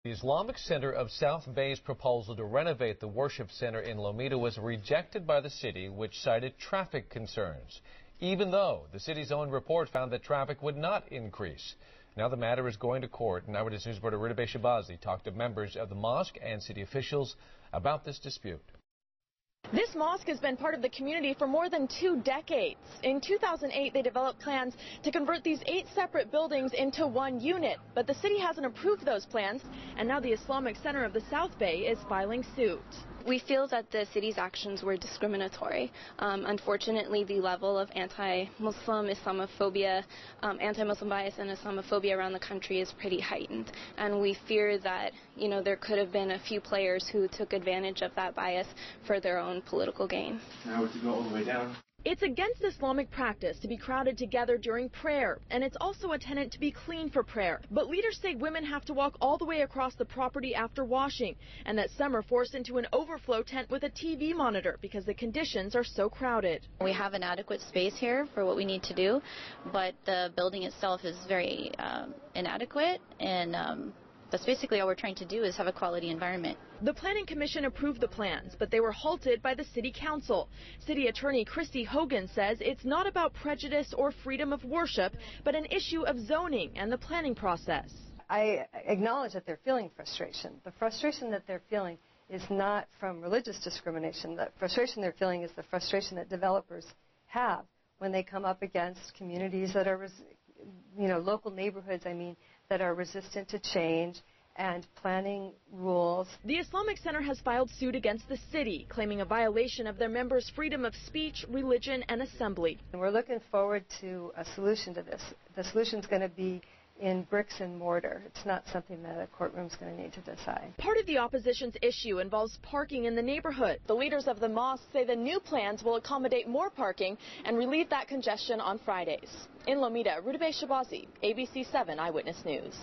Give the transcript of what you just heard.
The Islamic Center of South Bay's proposal to renovate the worship center in Lomita was rejected by the city, which cited traffic concerns, even though the city's own report found that traffic would not increase. Now the matter is going to court, and Eyewitness News reporter Renovation talked to members of the mosque and city officials about this dispute. This mosque has been part of the community for more than 2 decades. In 2008, they developed plans to convert these 8 separate buildings into one unit, but the city hasn't approved those plans, and now the Islamic Center of the South Bay is filing suit. We feel that the city's actions were discriminatory. Unfortunately, the level of anti-Muslim Islamophobia, anti-Muslim bias and Islamophobia around the country is pretty heightened. And we fear that, there could have been a few players who took advantage of that bias for their own political gain. Now we have to go all the way down. It's against Islamic practice to be crowded together during prayer, and it's also a tenet to be clean for prayer. But leaders say women have to walk all the way across the property after washing, and that some are forced into an overflow tent with a TV monitor because the conditions are so crowded. We have an adequate space here for what we need to do, but the building itself is very inadequate, and that's basically all we're trying to do is have a quality environment. The Planning Commission approved the plans, but they were halted by the City Council. City Attorney Christy Hogan says it's not about prejudice or freedom of worship, but an issue of zoning and the planning process. I acknowledge that they're feeling frustration. The frustration that they're feeling is not from religious discrimination. The frustration they're feeling is the frustration that developers have when they come up against communities that are, local neighborhoods, that are resistant to change and planning rules. The Islamic Center has filed suit against the city, claiming a violation of their members' freedom of speech, religion, and assembly. And we're looking forward to a solution to this. The solution is going to be in bricks and mortar. It's not something that a courtroom's going to need to decide. Part of the opposition's issue involves parking in the neighborhood. The leaders of the mosque say the new plans will accommodate more parking and relieve that congestion on Fridays. In Lomita, Renovation, ABC 7 Eyewitness News.